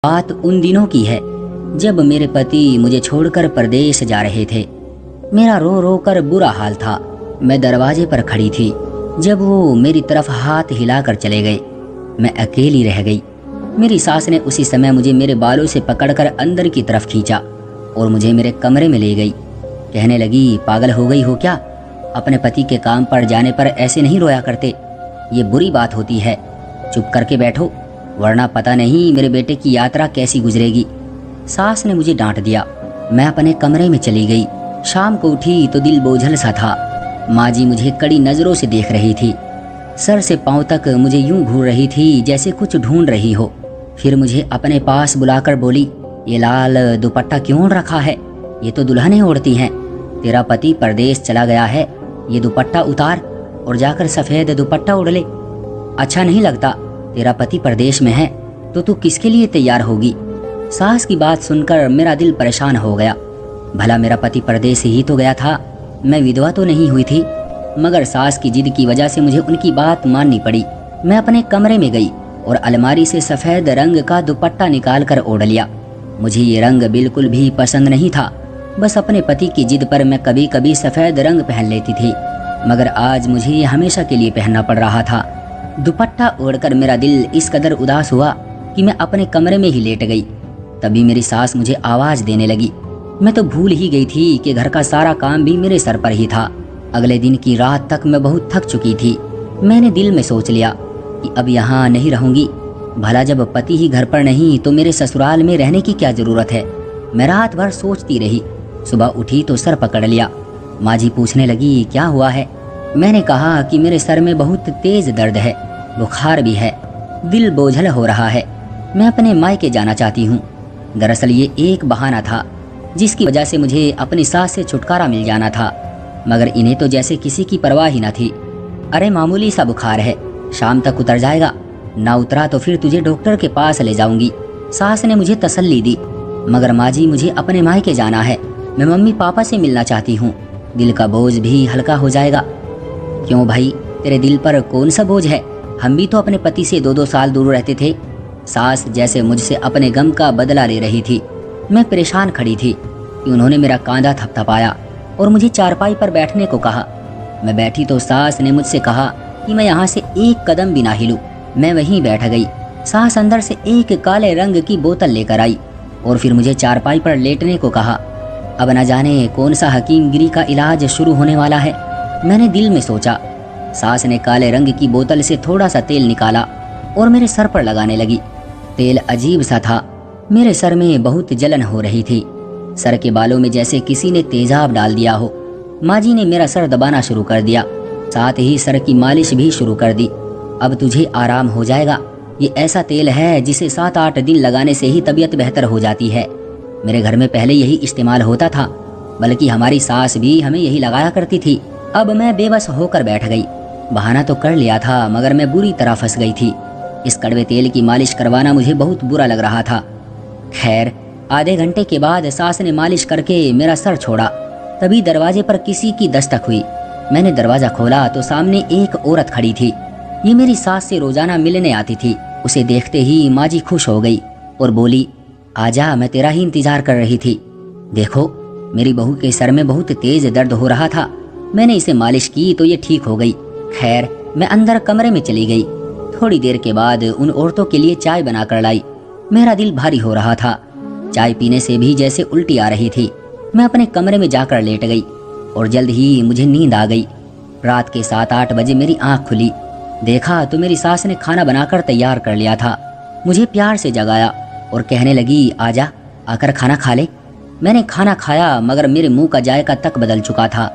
बात उन दिनों की है जब मेरे पति मुझे छोड़कर परदेश जा रहे थे। मेरा रो रो कर बुरा हाल था। मैं दरवाजे पर खड़ी थी जब वो मेरी तरफ हाथ हिलाकर चले गए। मैं अकेली रह गई। मेरी सास ने उसी समय मुझे मेरे बालों से पकड़कर अंदर की तरफ खींचा और मुझे मेरे कमरे में ले गई। कहने लगी, पागल हो गई हो क्या? अपने पति के काम पर जाने पर ऐसे नहीं रोया करते, ये बुरी बात होती है। चुप करके बैठो, वरना पता नहीं मेरे बेटे की यात्रा कैसी गुजरेगी। सास ने मुझे डांट दिया। मैं अपने कमरे में चली गई। शाम को उठी तो दिल बोझल सा था। माँ जी मुझे कड़ी नजरों से देख रही थी। सर से पांव तक मुझे यूं घूर रही थी जैसे कुछ ढूंढ रही हो। फिर मुझे अपने पास बुलाकर बोली, ये लाल दुपट्टा क्यों ओढ़ रखा है? ये तो दुल्हनें ओढ़ती हैं। तेरा पति परदेश चला गया है, ये दुपट्टा उतार और जाकर सफेद दुपट्टा ओढ़ ले। अच्छा नहीं लगता? तेरा पति परदेश में है तो तू किसके लिए तैयार होगी? सास की बात सुनकर मेरा दिल परेशान हो गया। भला मेरा पति परदेश ही तो गया था, मैं विधवा तो नहीं हुई थी। मगर सास की जिद की वजह से मुझे उनकी बात माननी पड़ी। मैं अपने कमरे में गई और अलमारी से सफेद रंग का दुपट्टा निकाल कर ओढ़ लिया। मुझे ये रंग बिल्कुल भी पसंद नहीं था। बस अपने पति की जिद पर मैं कभी कभी सफेद रंग पहन लेती थी, मगर आज मुझे ये हमेशा के लिए पहनना पड़ रहा था। दुपट्टा ओढ़कर मेरा दिल इस कदर उदास हुआ कि मैं अपने कमरे में ही लेट गई। तभी मेरी सास मुझे आवाज देने लगी। मैं तो भूल ही गई थी कि घर का सारा काम भी मेरे सर पर ही था। अगले दिन की रात तक मैं बहुत थक चुकी थी। मैंने दिल में सोच लिया कि अब यहाँ नहीं रहूंगी। भला जब पति ही घर पर नहीं तो मेरे ससुराल में रहने की क्या जरूरत है? मैं रात भर सोचती रही। सुबह उठी तो सर पकड़ लिया। माँ जी पूछने लगी, क्या हुआ है? मैंने कहा कि मेरे सर में बहुत तेज दर्द है, बुखार भी है, दिल बोझल हो रहा है, मैं अपने मायके जाना चाहती हूँ। दरअसल ये एक बहाना था जिसकी वजह से मुझे अपनी सास से छुटकारा मिल जाना था, मगर इन्हें तो जैसे किसी की परवाह ही न थी। अरे मामूली सा बुखार है, शाम तक उतर जाएगा, ना उतरा तो फिर तुझे डॉक्टर के पास ले जाऊंगी। सास ने मुझे तसल्ली दी। मगर माँ जी मुझे अपने मायके जाना है, मैं मम्मी पापा से मिलना चाहती हूँ, दिल का बोझ भी हल्का हो जाएगा। क्यों भाई, तेरे दिल पर कौन सा बोझ है? हम भी तो अपने पति से 2-2 साल दूर रहते थे। सास जैसे मुझसे अपने गम का बदला ले रही थी। मैं परेशान खड़ी थी कि उन्होंने मेरा कांधा थपथपाया और मुझे चारपाई पर बैठने को कहा। मैं बैठी तो सास ने मुझसे कहा कि मैं यहाँ से एक कदम भी ना हिलूं। मैं वहीं बैठ गई। सास अंदर से एक काले रंग की बोतल लेकर आई और फिर मुझे चारपाई पर लेटने को कहा। अब न जाने कौन सा हकीमगिरी का इलाज शुरू होने वाला है, मैंने दिल में सोचा। सास ने काले रंग की बोतल से थोड़ा सा तेल निकाला और मेरे सर पर लगाने लगी। तेल अजीब सा था। मेरे सर में बहुत जलन हो रही थी। सर के बालों में जैसे किसी ने तेजाब डाल दिया हो। माँ जी ने मेरा सर दबाना शुरू कर दिया, साथ ही सर की मालिश भी शुरू कर दी। अब तुझे आराम हो जाएगा, ये ऐसा तेल है जिसे 7-8 दिन लगाने से ही तबीयत बेहतर हो जाती है। मेरे घर में पहले यही इस्तेमाल होता था, बल्कि हमारी सास भी हमें यही लगाया करती थी। अब मैं बेबस होकर बैठ गई। बहाना तो कर लिया था, मगर मैं बुरी तरह फंस गई थी। इस कड़वे तेल की मालिश करवाना मुझे बहुत बुरा लग रहा था। खैर, आधे घंटे के बाद सास ने मालिश करके मेरा सर छोड़ा। तभी दरवाजे पर किसी की दस्तक हुई। मैंने दरवाजा खोला तो सामने एक औरत खड़ी थी। ये मेरी सास से रोजाना मिलने आती थी। उसे देखते ही माँ जी खुश हो गई और बोली, आजा, मैं तेरा ही इंतजार कर रही थी। देखो, मेरी बहू के सर में बहुत तेज दर्द हो रहा था। मैंने इसे मालिश की तो ये ठीक हो गई। खैर, मैं अंदर कमरे में चली गई। थोड़ी देर के बाद उन औरतों के लिए चाय बनाकर लाई। मेरा दिल भारी हो रहा था। चाय पीने से भी जैसे उल्टी आ रही थी। मैं अपने कमरे में जाकर लेट गई और जल्द ही मुझे नींद आ गई। रात के 7-8 बजे मेरी आंख खुली। देखा तो मेरी सास ने खाना बनाकर तैयार कर लिया था। मुझे प्यार से जगाया और कहने लगी, आजा, आकर खाना खा ले। मैंने खाना खाया, मगर मेरे मुंह का जायका तक बदल चुका था।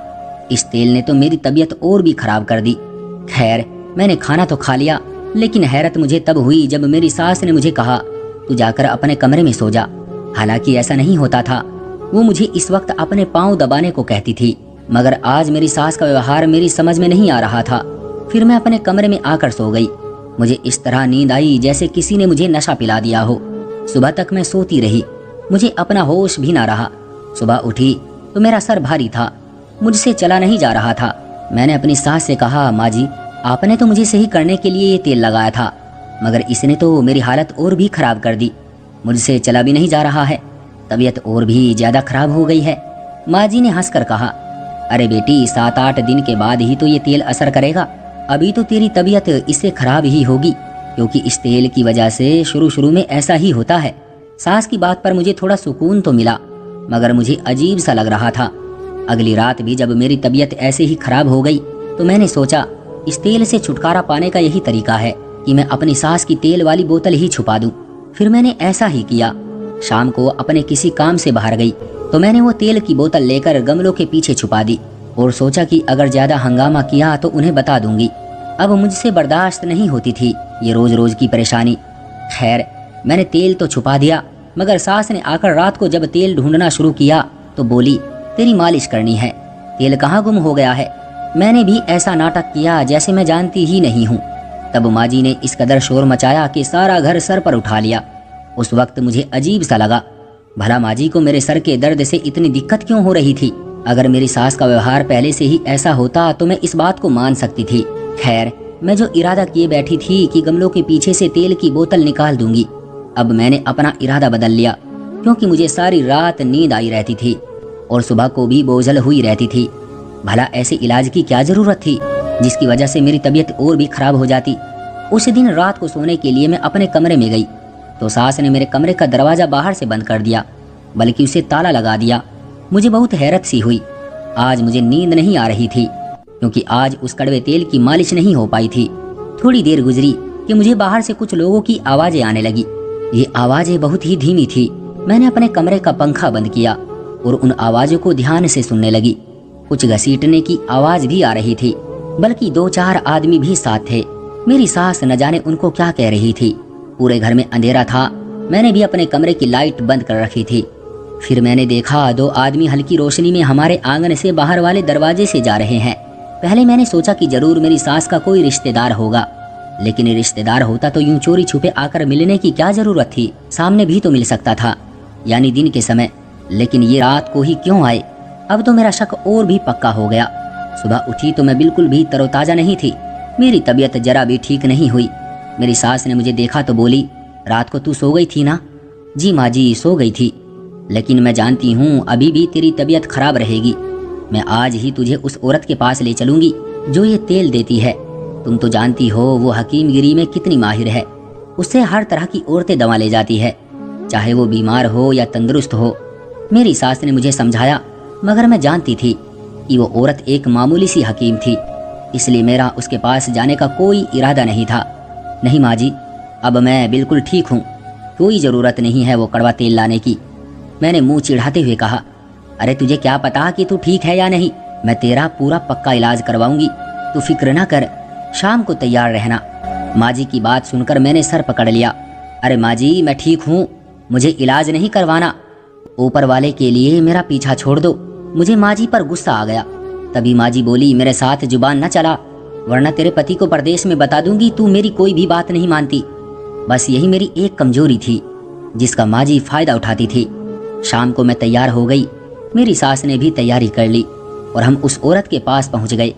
इस तेल ने तो मेरी तबीयत और भी खराब कर दी। खैर, मैंने खाना तो खा लिया, लेकिन हैरत मुझे तब हुई जब मेरी सास ने मुझे कहा, तू जाकर अपने कमरे में सो जा। हालांकि ऐसा नहीं होता था। वो मुझे इस वक्त अपने पाँव दबाने को कहती थी, मगर आज मेरी सास का व्यवहार मेरी समझ में नहीं आ रहा था। फिर मैं अपने कमरे में आकर सो गई। मुझे इस तरह नींद आई जैसे किसी ने मुझे नशा पिला दिया हो। सुबह तक मैं सोती रही, मुझे अपना होश भी ना रहा। सुबह उठी तो मेरा सर भारी था, मुझसे चला नहीं जा रहा था। मैंने अपनी सास से कहा, माँ जी, आपने तो मुझे सही करने के लिए ये तेल लगाया था, मगर इसने तो मेरी हालत और भी खराब कर दी। मुझसे चला भी नहीं जा रहा है, तबीयत और भी ज्यादा खराब हो गई है। माँ जी ने हंसकर कहा, अरे बेटी 7-8 दिन के बाद ही तो ये तेल असर करेगा, अभी तो तेरी तबीयत इससे खराब ही होगी, क्योंकि इस तेल की वजह से शुरू में ऐसा ही होता है। सास की बात पर मुझे थोड़ा सुकून तो मिला, मगर मुझे अजीब सा लग रहा था। अगली रात भी जब मेरी तबीयत ऐसे ही खराब हो गई तो मैंने सोचा इस तेल से छुटकारा पाने का यही तरीका है कि मैं अपनी सास की तेल वाली बोतल ही छुपा दूं। फिर मैंने ऐसा ही किया। शाम को अपने किसी काम से बाहर गई तो मैंने वो तेल की बोतल लेकर गमलों के पीछे छुपा दी और सोचा कि अगर ज्यादा हंगामा किया तो उन्हें बता दूंगी। अब मुझसे बर्दाश्त नहीं होती थी ये रोज रोज की परेशानी। खैर, मैंने तेल तो छुपा दिया, मगर सास ने आकर रात को जब तेल ढूंढना शुरू किया तो बोली, तेरी मालिश करनी है, तेल कहाँ गुम हो गया है। मैंने भी ऐसा नाटक किया जैसे मैं जानती ही नहीं हूँ। तब माँ जी ने इस कदर शोर मचाया कि सारा घर सर पर उठा लिया। उस वक्त मुझे अजीब सा लगा, भला माँ जी को मेरे सर के दर्द से इतनी दिक्कत क्यों हो रही थी। अगर मेरी सास का व्यवहार पहले से ही ऐसा होता तो मैं इस बात को मान सकती थी। खैर, मैं जो इरादा किए बैठी थी कि गमलों के पीछे से तेल की बोतल निकाल दूंगी, अब मैंने अपना इरादा बदल लिया, क्योंकि मुझे सारी रात नींद आई रहती थी और सुबह को भी बोझल हुई रहती थी। भला ऐसे इलाज की क्या जरूरत थी जिसकी वजह से मेरी तबीयत और भी खराब हो जाती। उस दिन रात को सोने के लिए मैं अपने कमरे में गई तो सास ने मेरे कमरे का दरवाजा बाहर से बंद कर दिया, बल्कि उसे ताला लगा दिया। मुझे बहुत हैरत सी हुई। आज मुझे नींद नहीं आ रही थी, क्योंकि आज उस कड़वे तेल की मालिश नहीं हो पाई थी। थोड़ी देर गुजरी कि मुझे बाहर से कुछ लोगों की आवाजें आने लगी। ये आवाजें बहुत ही धीमी थी। मैंने अपने कमरे का पंखा बंद किया और उन आवाजों को ध्यान से सुनने लगी। कुछ घसीटने की आवाज भी आ रही थी, बल्कि 2-4 आदमी भी साथ थे। मेरी सास न जाने उनको क्या कह रही थी। पूरे घर में अंधेरा था। मैंने भी अपने कमरे की लाइट बंद कर रखी थी। फिर मैंने देखा 2 आदमी हल्की रोशनी में हमारे आंगन से बाहर वाले दरवाजे से जा रहे हैं। पहले मैंने सोचा कि जरूर मेरी सास का कोई रिश्तेदार होगा, लेकिन रिश्तेदार होता तो यूं चोरी छुपे आकर मिलने की क्या जरूरत थी। सामने भी तो मिल सकता था, यानी दिन के समय, लेकिन ये रात को ही क्यों आए। अब तो मेरा शक और भी पक्का हो गया। सुबह उठी तो मैं बिल्कुल भी तरोताजा नहीं थी। मेरी तबीयत जरा भी ठीक नहीं हुई। मेरी सास ने मुझे देखा तो बोली, रात को तू सो गई थी ना। जी माँ जी, सो गई थी, लेकिन मैं जानती हूँ अभी भी तेरी तबीयत खराब रहेगी। मैं आज ही तुझे उस औरत के पास ले चलूंगी जो ये तेल देती है। तुम तो जानती हो वो हकीमगिरी में कितनी माहिर है। उससे हर तरह की औरतें दवा ले जाती है, चाहे वो बीमार हो या तंदुरुस्त हो। मेरी सास ने मुझे समझाया, मगर मैं जानती थी कि वो औरत एक मामूली सी हकीम थी, इसलिए मेरा उसके पास जाने का कोई इरादा नहीं था। नहीं माँ जी, अब मैं बिल्कुल ठीक हूँ, कोई ज़रूरत नहीं है वो कड़वा तेल लाने की। मैंने मुंह चिढ़ाते हुए कहा, अरे तुझे क्या पता कि तू ठीक है या नहीं। मैं तेरा पूरा पक्का इलाज करवाऊंगी, तू फिक्र ना कर, शाम को तैयार रहना। माँ जी की बात सुनकर मैंने सर पकड़ लिया। अरे माँ जी, मैं ठीक हूँ, मुझे इलाज नहीं करवाना। ऊपर वाले के लिए मेरा पीछा छोड़ दो। मुझे माँ जी पर गुस्सा आ गया। तभी माँ जी बोली, मेरे साथ जुबान न चला, वरना तेरे पति को परदेश में बता दूंगी तू मेरी कोई भी बात नहीं मानती। बस यही मेरी एक कमजोरी थी जिसका माँ जी फायदा उठाती थी। शाम को मैं तैयार हो गई। मेरी सास ने भी तैयारी कर ली और हम उस औरत के पास पहुंच गए।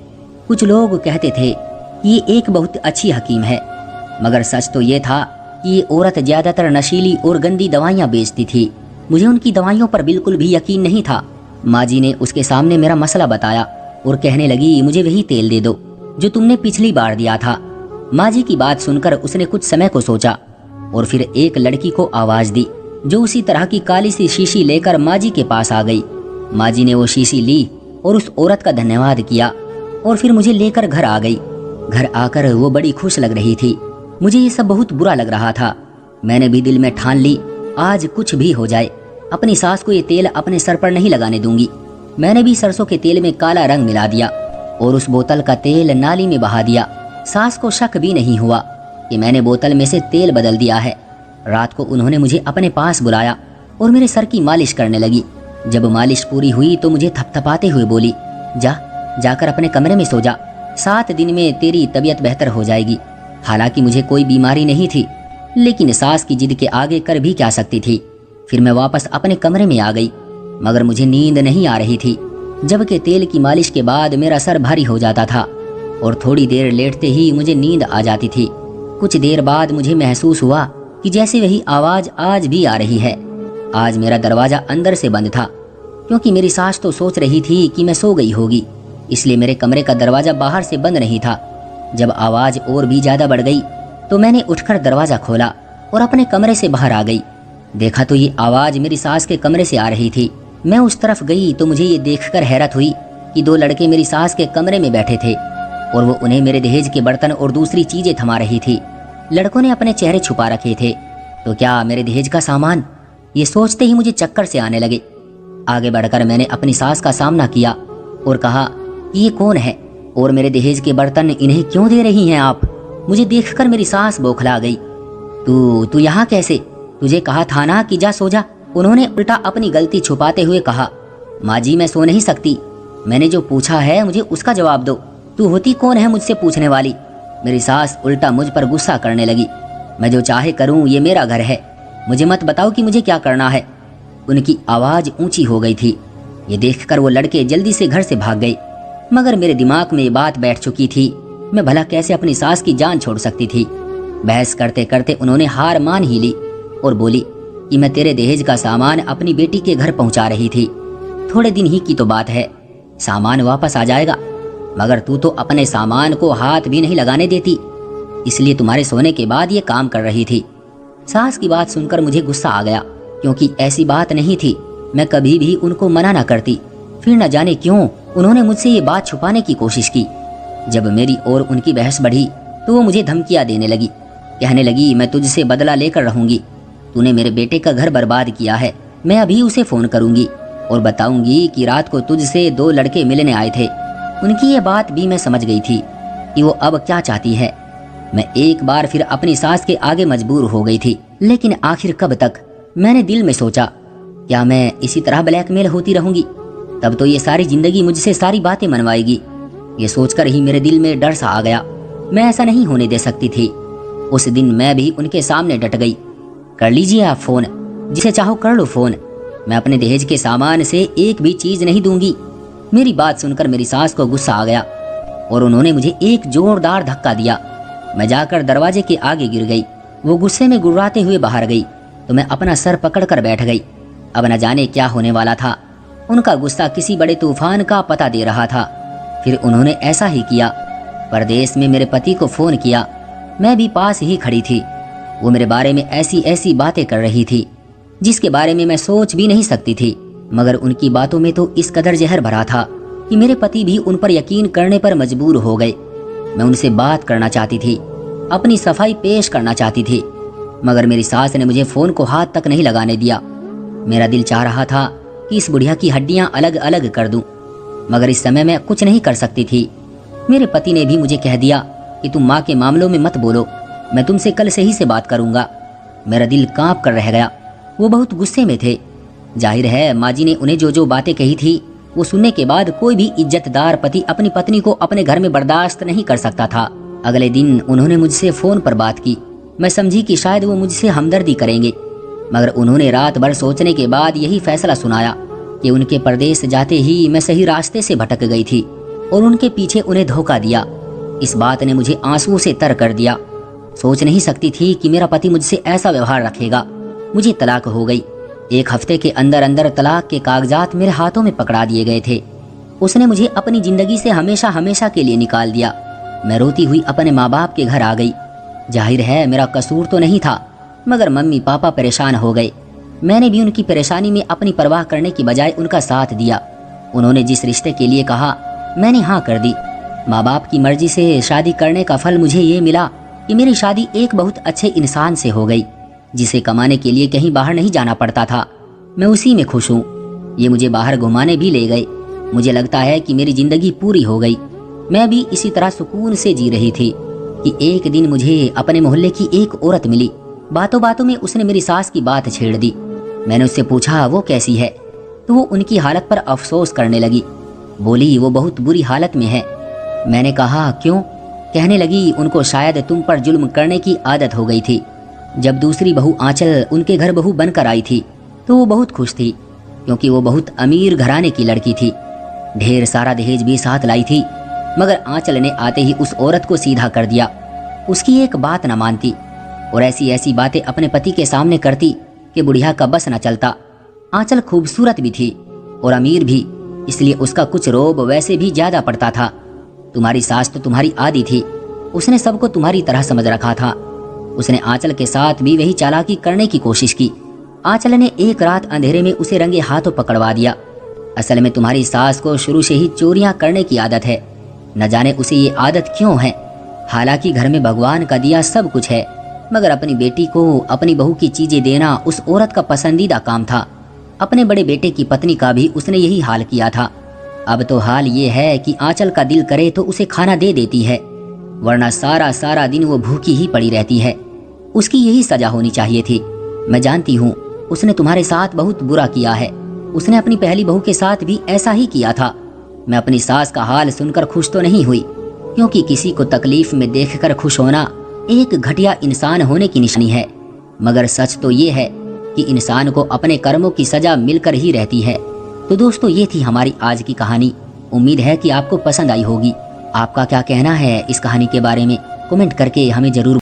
कुछ लोग कहते थे कि ये एक बहुत अच्छी हकीम है, मगर सच तो ये था कि ये औरत ज्यादातर नशीली और गंदी दवाइयाँ बेचती थी। मुझे उनकी दवाइयों पर बिल्कुल भी यकीन नहीं था। माँ जी ने उसके सामने मेरा मसला बताया और कहने लगी, मुझे वही तेल दे दो जो तुमने पिछली बार दिया था। माँ जी की बात सुनकर उसने कुछ समय को सोचा और फिर एक लड़की को आवाज दी जो उसी तरह की काली सी शीशी लेकर माँ जी के पास आ गई। माँ जी ने वो शीशी ली और उस औरत का धन्यवाद किया और फिर मुझे लेकर घर आ गई। घर आकर वो बड़ी खुश लग रही थी। मुझे ये सब बहुत बुरा लग रहा था। मैंने भी दिल में ठान ली, आज कुछ भी हो जाए अपनी सास को ये तेल अपने सर पर नहीं लगाने दूंगी। मैंने भी सरसों के तेल में काला रंग मिला दिया और उस बोतल का तेल नाली में बहा दिया। सास को शक भी नहीं हुआ कि मैंने बोतल में से तेल बदल दिया है। रात को उन्होंने मुझे अपने पास बुलाया और मेरे सर की मालिश करने लगी। जब मालिश पूरी हुई तो मुझे थपथपाते हुए बोली, जाकर अपने कमरे में सो जा, 7 दिन में तेरी तबीयत बेहतर हो जाएगी। हालांकि मुझे कोई बीमारी नहीं थी, लेकिन सास की जिद के आगे कर भी क्या सकती थी। फिर मैं वापस अपने कमरे में आ गई, मगर मुझे नींद नहीं आ रही थी, जबकि तेल की मालिश के बाद मेरा सर भारी हो जाता था और थोड़ी देर लेटते ही मुझे नींद आ जाती थी। कुछ देर बाद मुझे महसूस हुआ कि कि जैसे वही आवाज आज भी आ रही है। आज मेरा दरवाजा अंदर से बंद था, क्योंकि मेरी सास तो सोच रही थी कि मैं सो गई होगी, इसलिए मेरे कमरे का दरवाजा बाहर से बंद नहीं था। जब आवाज और भी ज्यादा बढ़ गई तो मैंने उठकर दरवाजा खोला और अपने कमरे से बाहर आ गई। देखा तो ये आवाज मेरी सास के कमरे से आ रही थी। मैं उस तरफ गई तो मुझे ये देखकर हैरत हुई कि दो लड़के मेरी सास के कमरे में बैठे थे और वो उन्हें मेरे दहेज के बर्तन और दूसरी चीजें थमा रही थी। लड़कों ने अपने चेहरे छुपा रखे थे, तो क्या मेरे दहेज का सामान? ये सोचते ही मुझे चक्कर से आने लगे। आगे बढ़कर मैंने अपनी सास का सामना किया और कहा, ये कौन है और मेरे दहेज के बर्तन इन्हें क्यों दे रही हैं आप? मुझे देखकर मेरी सास बौखला गई। तू यहाँ कैसे? तुझे कहा था ना कि जा सो जा। उन्होंने उल्टा अपनी गलती छुपाते हुए कहा, माँ जी मैं सो नहीं सकती, मैंने जो पूछा है मुझे उसका जवाब दो। तू होती कौन है मुझसे पूछने वाली? मेरी सास उल्टा मुझ पर गुस्सा करने लगी। मैं जो चाहे करूं, ये मेरा घर है, मुझे मत बताओ कि मुझे क्या करना है। उनकी आवाज ऊंची हो गई थी। ये देखकर वो लड़के जल्दी से घर से भाग गए, मगर मेरे दिमाग में ये बात बैठ चुकी थी, मैं भला कैसे अपनी सास की जान छोड़ सकती थी। बहस करते करते उन्होंने हार मान ही ली और बोली कि मैं तेरे दहेज का सामान अपनी बेटी के घर पहुंचा रही थी। थोड़े दिन ही की तो बात है, सामान वापस आ जाएगा, मगर तू तो अपने सामान को हाथ भी नहीं लगाने देती, इसलिए तुम्हारे सोने के बाद ये काम कर रही थी। सास की बात सुनकर मुझे गुस्सा आ गया, क्योंकि ऐसी बात नहीं थी, मैं कभी भी उनको मना न करती। फिर न जाने क्यों उन्होंने मुझसे ये बात छुपाने की कोशिश की। जब मेरी और उनकी बहस बढ़ी तो वो मुझे धमकियां देने लगी, कहने लगी मैं तुझसे बदला लेकर रहूंगी, तूने मेरे बेटे का घर बर्बाद किया है, मैं अभी उसे फोन करूंगी और बताऊंगी कि रात को तुझसे दो लड़के मिलने आए थे। उनकी ये बात भी मैं समझ गई थी कि वो अब क्या चाहती है। मैं एक बार फिर अपनी सास के आगे मजबूर हो गई थी, लेकिन आखिर कब तक? मैंने दिल में सोचा, क्या मैं इसी तरह ब्लैकमेल होती रहूंगी? तब तो ये सारी जिंदगी मुझसे सारी बातें मनवाएगी। ये सोचकर ही मेरे दिल में डर सा आ गया। मैं ऐसा नहीं होने दे सकती थी। उस दिन मैं भी उनके सामने डट गई। कर लीजिए आप फोन, जिसे चाहो कर लो फोन, मैं अपने दहेज के सामान से एक भी चीज नहीं दूंगी। मेरी बात सुनकर मेरी सास को गुस्सा आ गया और उन्होंने मुझे एक जोरदार धक्का दिया। मैं जाकर दरवाजे के आगे गिर गई। वो गुस्से में गुर्राते हुए बाहर गई तो मैं अपना सर पकड़कर बैठ गई। अब न जाने क्या होने वाला था। उनका गुस्सा किसी बड़े तूफान का पता दे रहा था। फिर उन्होंने ऐसा ही किया, परदेश में मेरे पति को फोन किया। मैं भी पास ही खड़ी थी। वो मेरे बारे में ऐसी ऐसी बातें कर रही थी जिसके बारे में मैं सोच भी नहीं सकती थी, मगर उनकी बातों में तो इस कदर जहर भरा था कि मेरे पति भी उन पर यकीन करने पर मजबूर हो गए। मैं उनसे बात करना चाहती थी, अपनी सफाई पेश करना चाहती थी, मगर मेरी सास ने मुझे फोन को हाथ तक नहीं लगाने दिया। मेरा दिल चाह रहा था कि इस बुढ़िया की हड्डियां अलग अलग कर दूं, मगर इस समय मैं कुछ नहीं कर सकती थी। मेरे पति ने भी मुझे कह दिया कि तुम माँ के मामलों में मत बोलो, मैं तुमसे कल से ही से बात करूंगा। मेरा दिल कांप कर रह गया। वो बहुत गुस्से में थे। जाहिर है माँ जी ने उन्हें जो जो बातें कही थी वो सुनने के बाद कोई भी इज्जतदार पति अपनी पत्नी को अपने घर में बर्दाश्त नहीं कर सकता था। अगले दिन उन्होंने मुझसे फोन पर बात की। मैं समझी कि शायद वो मुझसे हमदर्दी करेंगे, मगर उन्होंने रात भर सोचने के बाद यही फैसला सुनाया कि उनके परदेश जाते ही मैं सही रास्ते से भटक गई थी और उनके पीछे उन्हें धोखा दिया। इस बात ने मुझे आंसुओं से तर कर दिया। सोच नहीं सकती थी कि मेरा पति मुझसे ऐसा व्यवहार रखेगा। मुझे तलाक हो गई। 1 हफ्ते के अंदर अंदर तलाक के कागजात मेरे हाथों में पकड़ा दिए गए थे। उसने मुझे अपनी जिंदगी से हमेशा हमेशा के लिए निकाल दिया। मैं रोती हुई अपने माँ बाप के घर आ गई। जाहिर है मेरा कसूर तो नहीं था, मगर मम्मी पापा परेशान हो गए। मैंने भी उनकी परेशानी में अपनी परवाह करने की बजाय उनका साथ दिया। उन्होंने जिस रिश्ते के लिए कहा मैंने हाँ कर दी। माँ बाप की मर्जी से शादी करने का फल मुझे ये मिला कि मेरी शादी एक बहुत अच्छे इंसान से हो गई, जिसे कमाने के लिए कहीं बाहर नहीं जाना पड़ता था। मैं उसी में खुश हूँ। ये मुझे बाहर घुमाने भी ले गए। मुझे लगता है कि मेरी जिंदगी पूरी हो गई। मैं भी इसी तरह सुकून से जी रही थी कि एक दिन मुझे अपने मोहल्ले की एक औरत मिली। बातों बातों में उसने मेरी सास की बात छेड़ दी। मैंने उससे पूछा वो कैसी है, तो वो उनकी हालत पर अफसोस करने लगी। बोली वो बहुत बुरी हालत में है। मैंने कहा क्यों? कहने लगी उनको शायद तुम पर जुल्म करने की आदत हो गई थी। जब दूसरी बहू आंचल उनके घर बहू बनकर आई थी तो वो बहुत खुश थी, क्योंकि वो बहुत अमीर घराने की लड़की थी। ढेर सारा दहेज भी साथ लाई थी, मगर आंचल ने आते ही उस औरत को सीधा कर दिया। उसकी एक बात न मानती। और ऐसी ऐसी बातें अपने पति के सामने करती कि बुढ़िया का बस न चलता। आंचल खूबसूरत भी थी और अमीर भी, इसलिए उसका कुछ रोब वैसे भी ज्यादा पड़ता था। तुम्हारी सास तो तुम्हारी आदी थी, उसने सबको तुम्हारी तरह समझ रखा था। उसने आंचल के साथ भी वही चालाकी करने की कोशिश की। आंचल ने एक रात अंधेरे में उसे रंगे हाथों पकड़वा दिया। असल में तुम्हारी सास को शुरू से ही चोरियां करने की आदत है, न जाने उसे ये आदत क्यों है। हालांकि घर में भगवान का दिया सब कुछ है, मगर अपनी बेटी को अपनी बहू की चीजें देना उस औरत का पसंदीदा काम था। अपने बड़े बेटे की पत्नी का भी उसने यही हाल किया था। अब तो हाल ये है कि आंचल का दिल करे तो उसे खाना दे देती है, वरना सारा सारा दिन वो भूखी ही पड़ी रहती है। उसकी यही सजा होनी चाहिए थी। मैं जानती हूँ उसने तुम्हारे साथ बहुत बुरा किया है। उसने अपनी पहली बहू के साथ भी ऐसा ही किया था। मैं अपनी सास का हाल सुनकर खुश तो नहीं हुई, क्योंकि किसी को तकलीफ में देखकर खुश होना एक घटिया इंसान होने की निशानी है। मगर सच तो ये है कि इंसान को अपने कर्मों की सजा मिलकर ही रहती है। तो दोस्तों, ये थी हमारी आज की कहानी। उम्मीद है कि आपको पसंद आई होगी। आपका क्या कहना है इस कहानी के बारे में, कमेंट करके हमें जरूर